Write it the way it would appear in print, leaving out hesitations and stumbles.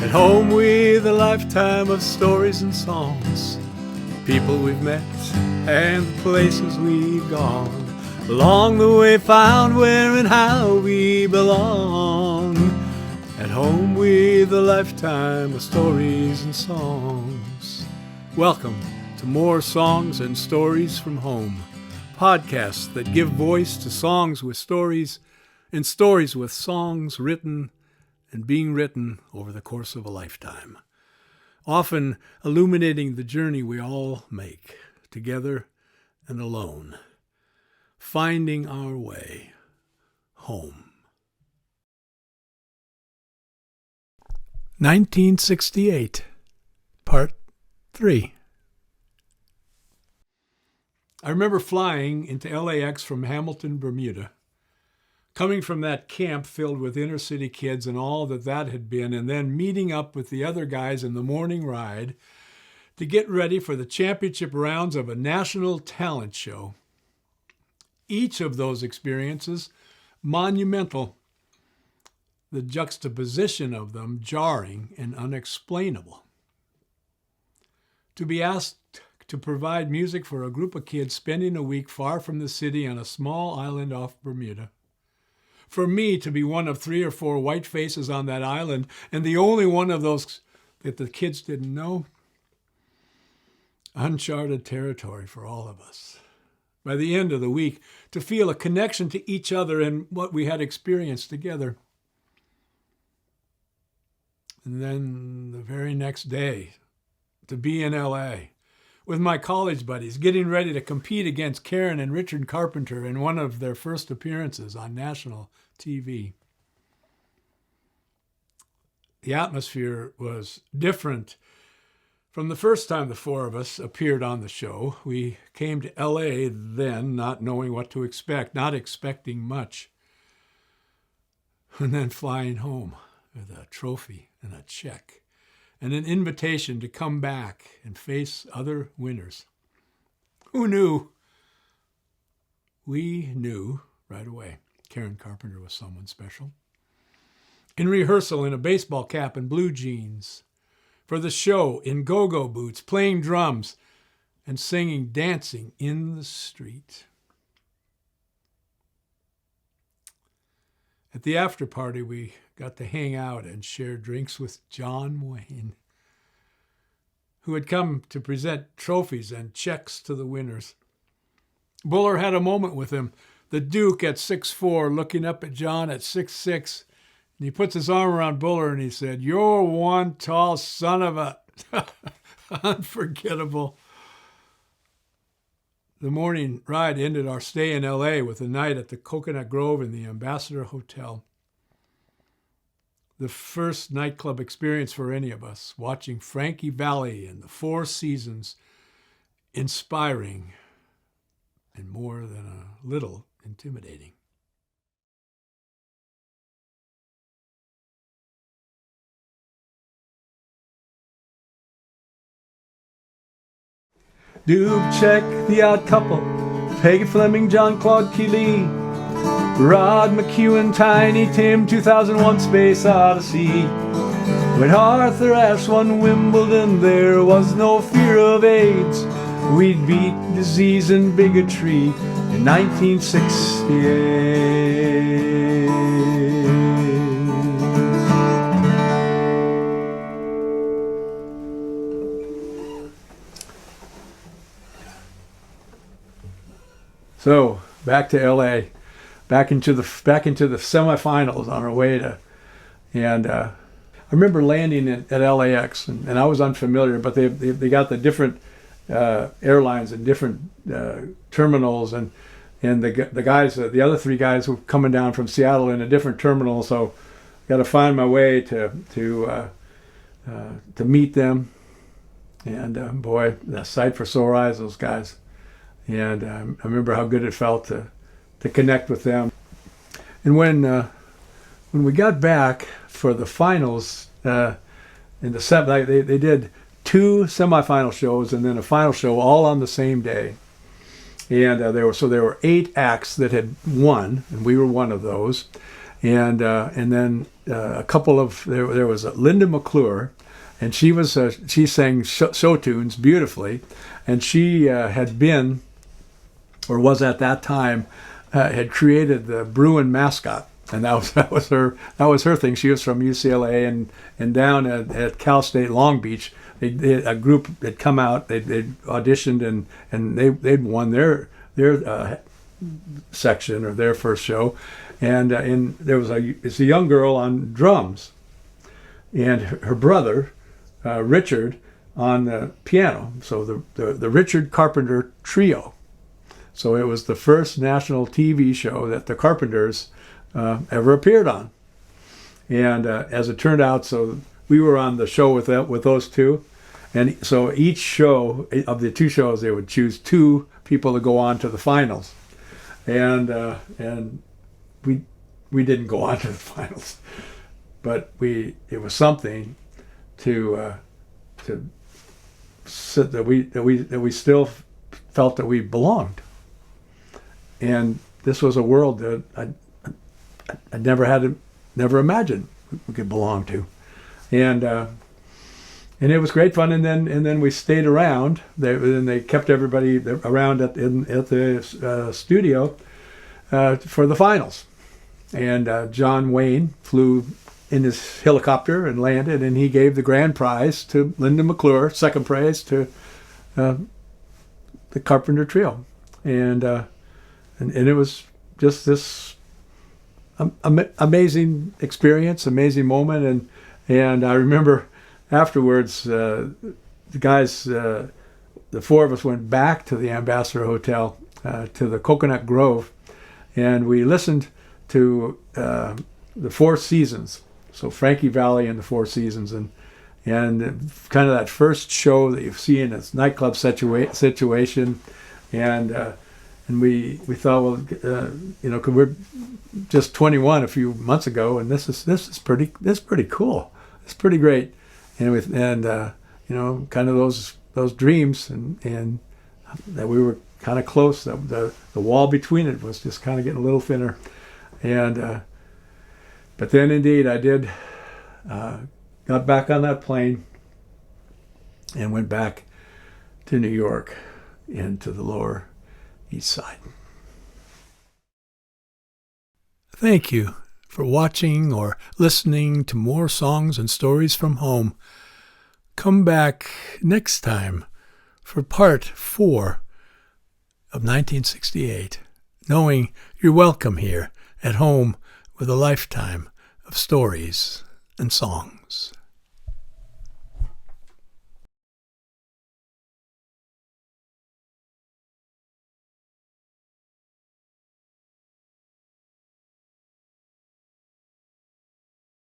At home with a lifetime of stories and songs, people we've met and the places we've gone. Along the way found where and how we belong. At home with a lifetime of stories and songs. Welcome to more Songs and Stories from Home, podcasts that give voice to songs with stories and stories with songs written and being written over the course of a lifetime, often illuminating the journey we all make, together and alone, finding our way home. 1968, Part 3. I remember flying into LAX from Hamilton, Bermuda, coming from that camp filled with inner city kids and all that had been, and then meeting up with the other guys in the morning ride to get ready for the championship rounds of a national talent show. Each of those experiences monumental, the juxtaposition of them jarring and unexplainable. To be asked to provide music for a group of kids spending a week far from the city on a small island off Bermuda. For me to be one of 3 or 4 white faces on that island, and the only one of those that the kids didn't know. Uncharted territory for all of us. By the end of the week, to feel a connection to each other and what we had experienced together. And then the very next day, to be in LA with my college buddies, getting ready to compete against Karen and Richard Carpenter in one of their first appearances on national TV. The atmosphere was different from the first time the 4 of us appeared on the show. We came to LA then not knowing what to expect, not expecting much, and then flying home with a trophy and a check and an invitation to come back and face other winners. Who knew? We knew right away. Karen Carpenter was someone special. In rehearsal, in a baseball cap and blue jeans. For the show, in go-go boots, playing drums and singing, dancing in the street. At the after party, we got to hang out and share drinks with John Wayne, who had come to present trophies and checks to the winners. Buller had a moment with him, the Duke at 6'4", looking up at John at 6'6", and he puts his arm around Buller and he said, "You're one tall son of a..." Unforgettable. The morning ride ended our stay in LA with a night at the Coconut Grove in the Ambassador Hotel. The first nightclub experience for any of us, watching Frankie Valli and the Four Seasons, inspiring and more than a little intimidating. Dubček, The Odd Couple, Peggy Fleming, John Claude Keely, Rod McEwen, Tiny Tim, 2001 Space Odyssey. When Arthur Ashe won Wimbledon, there was no fear of AIDS. We'd beat disease and bigotry in 1968. So back to LA, back into the semifinals on our way to, and I remember landing at LAX, and I was unfamiliar, but they got the different airlines and different terminals, and the guys, the other 3 guys were coming down from Seattle in a different terminal, so got to find my way to meet them, and boy, the sight for sore eyes, those guys. And I remember how good it felt to connect with them. And when we got back for the finals, in the they did 2 semifinal shows and then a final show all on the same day. And there were 8 acts that had won, and we were one of those. And then a couple of there was Linda McClure, and she sang show tunes beautifully, and she had been, or was at that time, had created the Bruin mascot, and that was her thing. She was from UCLA, and down at Cal State Long Beach, a group had come out, they'd auditioned, and they'd won their section or their first show, and there was a young girl on drums, and her brother Richard on the piano. So the Richard Carpenter Trio. So it was the first national TV show that the Carpenters ever appeared on, and as it turned out, so we were on the show with those two, and so each show of the two shows they would choose two people to go on to the finals. And we didn't go on to the finals, but it was something to sit that we still felt that we belonged, and this was a world that I never imagined we could belong to, and it was great fun. And then we stayed around. They kept everybody around at the studio for the finals. And John Wayne flew in his helicopter and landed, and he gave the grand prize to Linda McClure, second prize to the Carpenter Trio, and it was just this amazing experience, amazing moment, and I remember afterwards, the guys, the four of us went back to the Ambassador Hotel, to the Coconut Grove, and we listened to the Four Seasons. So Frankie Valli and the Four Seasons, and kind of that first show that you see in a nightclub situation, and we thought, well, cause we're just 21 a few months ago, and this is pretty cool. It's pretty great. And kind of those dreams, and that we were kind of close. The wall between it was just kind of getting a little thinner, and but then indeed I did got back on that plane and went back to New York and to the Lower East Side. Thank you for watching or listening to more songs and stories from home. Come back next time for part 4 of 1968, knowing you're welcome here at home with a lifetime of stories and songs.